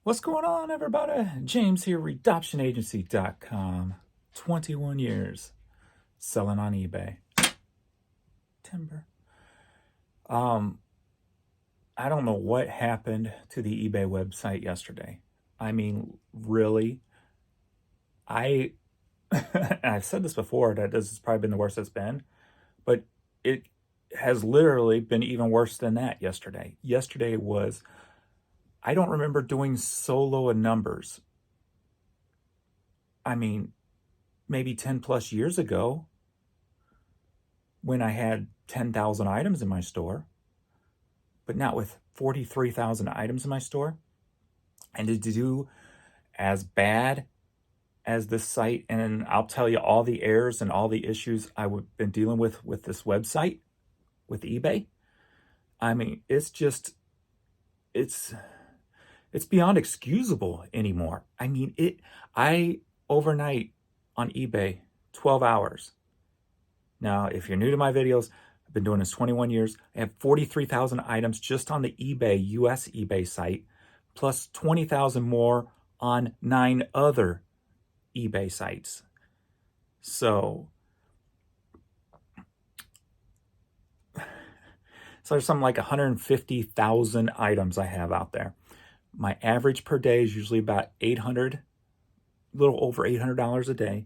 What's going on, everybody? James here, redoptionagency.com. 21 years selling on eBay. Timber. Um, I don't know what happened to the eBay website yesterday. I mean, really, I I've said this before that this has probably been the worst it's been, but it has literally been even worse than that yesterday. Yesterday was, I don't remember doing so low in numbers. I mean, maybe 10 plus years ago when I had 10,000 items in my store, but not with 43,000 items in my store. And to do as bad as this site, and I'll tell you all the errors and all the issues I've been dealing with this website, with eBay. I mean, it's beyond excusable anymore. I mean, I overnight on eBay 12 hours. Now, if you're new to my videos, I've been doing this 21 years. I have 43,000 items just on the eBay, US eBay site, plus 20,000 more on 9 other eBay sites. So there's something like 150,000 items I have out there. My average per day is usually about $800, a little over $800 a day.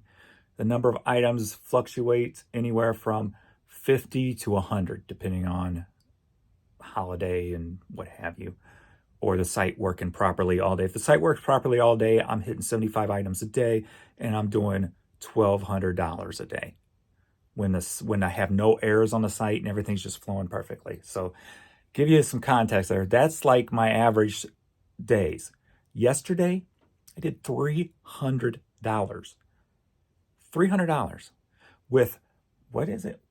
The number of items fluctuates anywhere from 50 to 100, depending on holiday and what have you, or the site working properly all day. If the site works properly all day, I'm hitting 75 items a day, and I'm doing $1,200 a day when I have no errors on the site and everything's just flowing perfectly. So give you some context there. That's like my average days. Yesterday, I did $300. $300 with, what is it,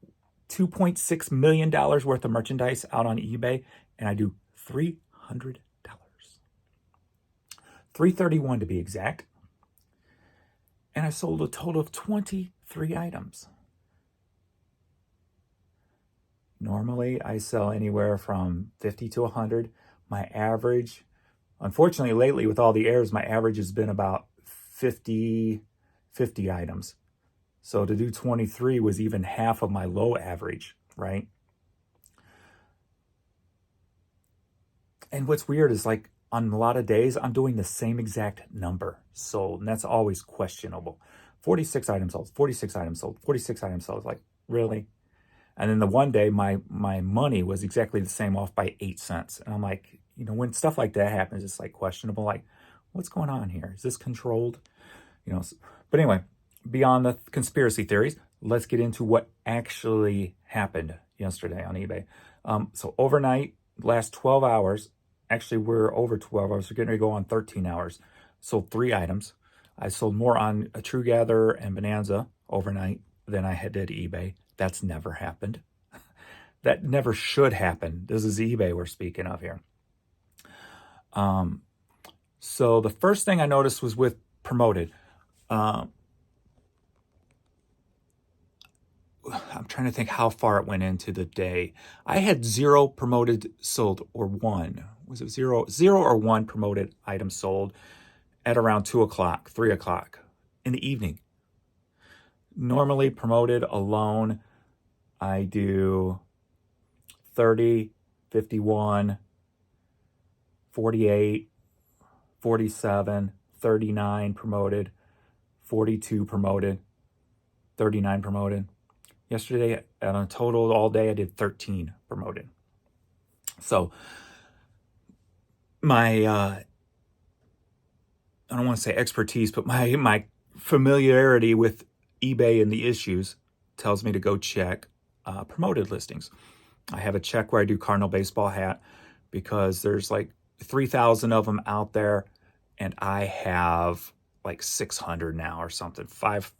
$2.6 million worth of merchandise out on eBay, and I do $300. $331 to be exact. And I sold a total of 23 items. Normally, I sell anywhere from 50 to 100. My average, unfortunately, lately with all the errors, my average has been about 50 items. So to do 23 was even half of my low average, right? And what's weird is, like, on a lot of days, I'm doing the same exact number sold, and that's always questionable. 46 items sold, 46 items sold, 46 items sold. Like, really? And then the one day, my money was exactly the same, off by 8 cents. And I'm like, when stuff like that happens, it's like questionable. Like, what's going on here? Is this controlled? But anyway, beyond the conspiracy theories, let's get into what actually happened yesterday on eBay. So overnight, last 12 hours, actually we're over 12 hours. We're getting ready to go on 13 hours. Sold 3 items. I sold more on a True Gather and Bonanza overnight than I did eBay. That's never happened. That never should happen. This is eBay we're speaking of here. So the first thing I noticed was with promoted. I'm trying to think how far it went into the day. I had 0 promoted sold, or 1. Was it 0 or 1 promoted items sold at around 2 o'clock, 3 o'clock in the evening. Normally promoted alone, I do 30, 51, 48, 47, 39 promoted, 42 promoted, 39 promoted. Yesterday, on a total all day, I did 13 promoted. So my, I don't want to say expertise, but my familiarity with eBay and the issues tells me to go check promoted listings. I have a check where I do Cardinal baseball hat, because there's like 3,000 of them out there, and I have like 600 now or something, 5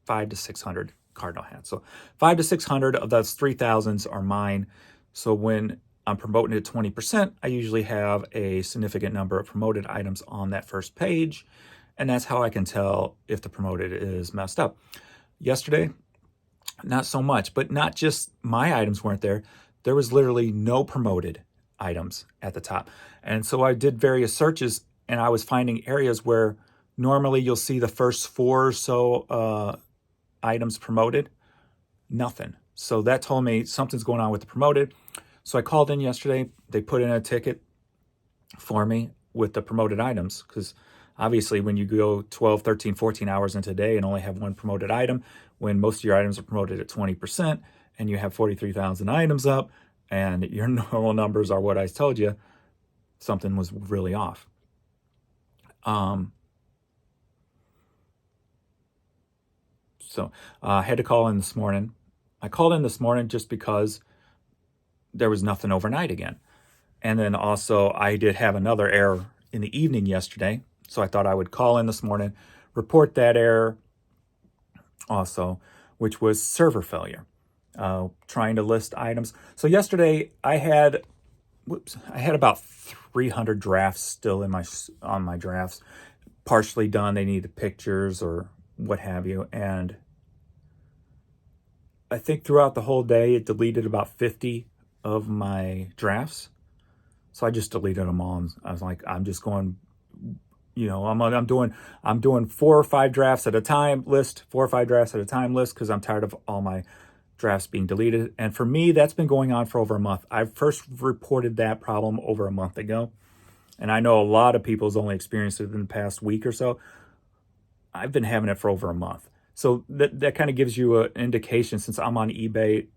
to 600 Cardinal hats. So 5 to 600 of those 3,000s are mine. So when I'm promoting at 20%, I usually have a significant number of promoted items on that first page. And that's how I can tell if the promoted is messed up. Yesterday, not so much, but not just my items weren't there. There was literally no promoted items at the top. And so I did various searches, and I was finding areas where normally you'll see the first 4 or so items promoted, nothing. So that told me something's going on with the promoted. So I called in yesterday. They put in a ticket for me with the promoted items, because obviously when you go 12, 13, 14 hours into a day and only have one promoted item, when most of your items are promoted at 20% and you have 43,000 items up and your normal numbers are what I told you, something was really off. So I had to call in this morning. I called in this morning just because there was nothing overnight again. And then also I did have another error in the evening yesterday. So I thought I would call in this morning, report that error also, which was server failure, trying to list items. So yesterday I had about 300 drafts still on my drafts, partially done. They needed pictures or what have you. And I think throughout the whole day, it deleted about 50 of my drafts. So I just deleted them all. And I was like, I'm just going, I'm doing 4 or 5 drafts at a time list, 4 or 5 drafts at a time list, because I'm tired of all my drafts being deleted. And for me, that's been going on for over a month. I first reported that problem over a month ago. And I know a lot of people's only experienced it in the past week or so. I've been having it for over a month. So that kind of gives you an indication, since I'm on eBay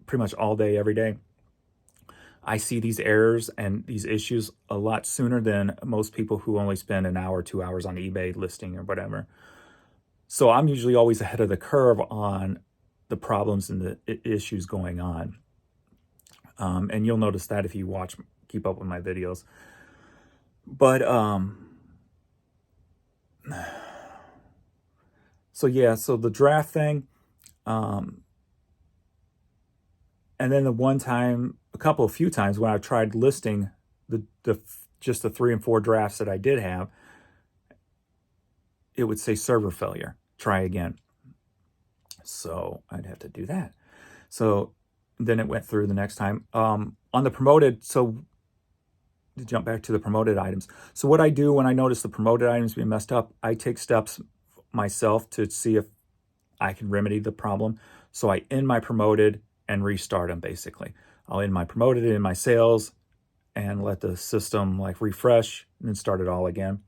pretty much all day, every day. I see these errors and these issues a lot sooner than most people who only spend an hour, 2 hours on eBay listing or whatever. So I'm usually always ahead of the curve on the problems and the issues going on. And you'll notice that if you keep up with my videos. But, so the draft thing, and then a few times when I tried listing just the 3 and 4 drafts that I did have, it would say server failure, try again. So I'd have to do that. So then it went through the next time. On the promoted, so to jump back to the promoted items. So what I do when I notice the promoted items being messed up, I take steps myself to see if I can remedy the problem. So I end my promoted and restart them, basically. I'll end my promoted, in my sales, and let the system refresh and then start it all again.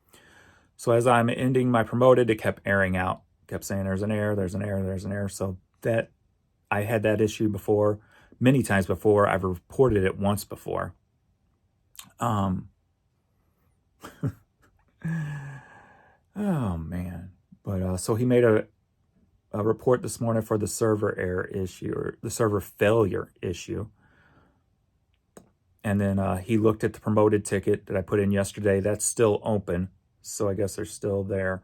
So as I'm ending my promoted, it kept airing out, kept saying there's an error, there's an error, there's an error. So that I had that issue before, many times before. I've reported it once before. Oh man. But so he made a report this morning for the server error issue, or the server failure issue. And then he looked at the promoted ticket that I put in yesterday. That's still open. So I guess they're still there.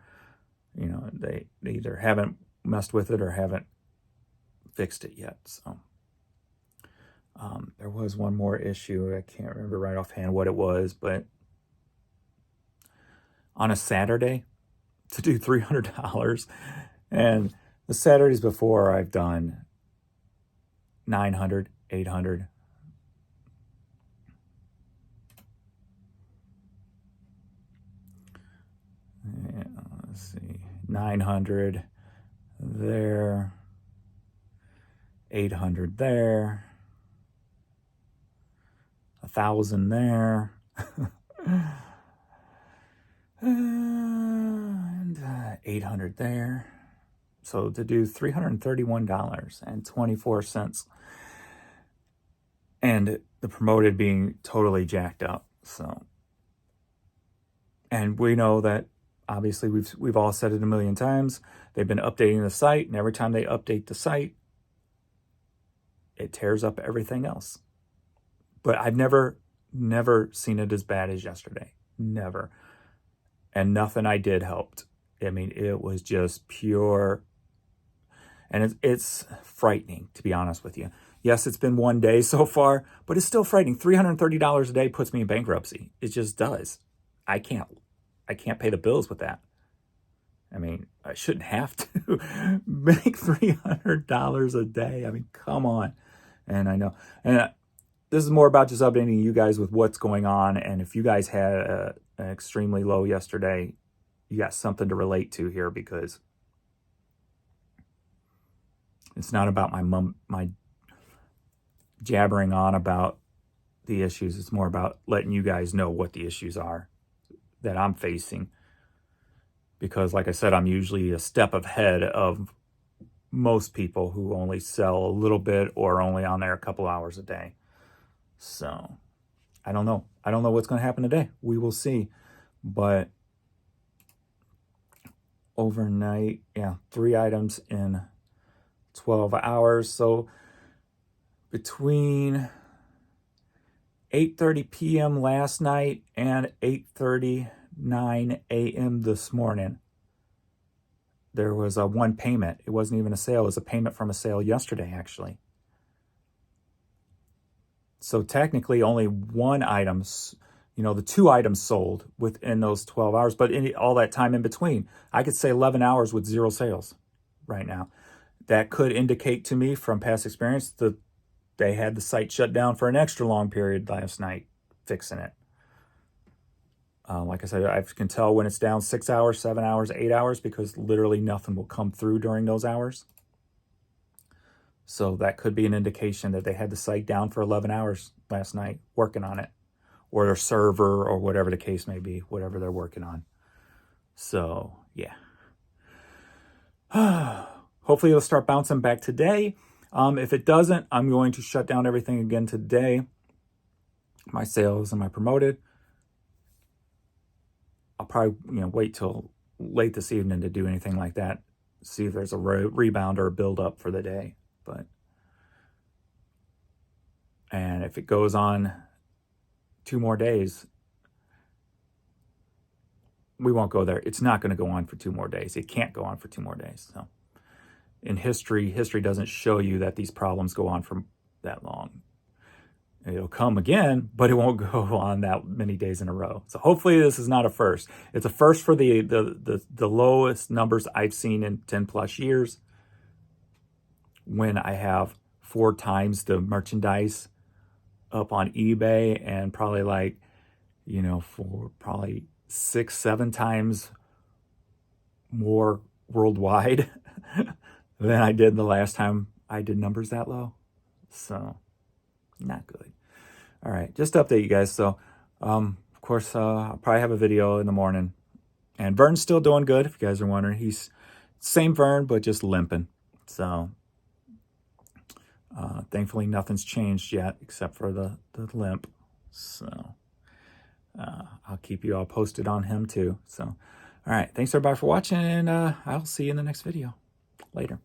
They either haven't messed with it or haven't fixed it yet. So there was one more issue. I can't remember right offhand what it was, but on a Saturday to do $300, and the Saturdays before I've done 900, 800. Yeah, let's see, 900 there, 800 there, 1,000 there, and 800 there. So to do $331.24, and the promoted being totally jacked up. So, and we know that obviously we've all said it a million times. They've been updating the site, and every time they update the site, it tears up everything else. But I've never seen it as bad as yesterday. Never. And nothing I did helped. I mean, it was just pure. And it's frightening, to be honest with you. Yes, it's been one day so far, but it's still frightening. $330 a day puts me in bankruptcy. It just does. I can't pay the bills with that. I mean, I shouldn't have to make $300 a day. I mean, come on. And I know. And this is more about just updating you guys with what's going on. And if you guys had an extremely low yesterday, you got something to relate to here, because it's not about my jabbering on about the issues. It's more about letting you guys know what the issues are that I'm facing. Because like I said, I'm usually a step ahead of most people who only sell a little bit or only on there a couple hours a day. So I don't know. I don't know what's going to happen today. We will see. But overnight, yeah, 3 items in 12 hours. So between 8:30 p.m. last night and 8:39 a.m. this morning, there was a one payment. It wasn't even a sale. It was a payment from a sale yesterday, actually. So technically only one item, the 2 items sold within those 12 hours, but in all that time in between, I could say 11 hours with 0 sales right now. That could indicate to me from past experience that they had the site shut down for an extra long period last night fixing it. Like I said, I can tell when it's down 6 hours, 7 hours, 8 hours, because literally nothing will come through during those hours. So that could be an indication that they had the site down for 11 hours last night working on it, or their server, or whatever the case may be, whatever they're working on. So, yeah. Hopefully it'll start bouncing back today. If it doesn't, I'm going to shut down everything again today. My sales and my promoted. I'll probably wait till late this evening to do anything like that. See if there's a rebound or a build up for the day. And if it goes on 2 more days, we won't go there. It's not going to go on for 2 more days. It can't go on for 2 more days. So in history doesn't show you that these problems go on for that long. It'll come again, but it won't go on that many days in a row. So hopefully this is not a first. It's a first for the lowest numbers I've seen in 10 plus years, when I have 4 times the merchandise up on eBay, and probably for probably 6-7 times more worldwide than I did the last time I did numbers that low. So not good. All right, just to update you guys. So of course, I'll probably have a video in the morning. And Vern's still doing good, if you guys are wondering. He's same Vern, but just limping. So thankfully nothing's changed yet except for the limp. So I'll keep you all posted on him too. So all right, thanks everybody for watching, and I'll see you in the next video. Later.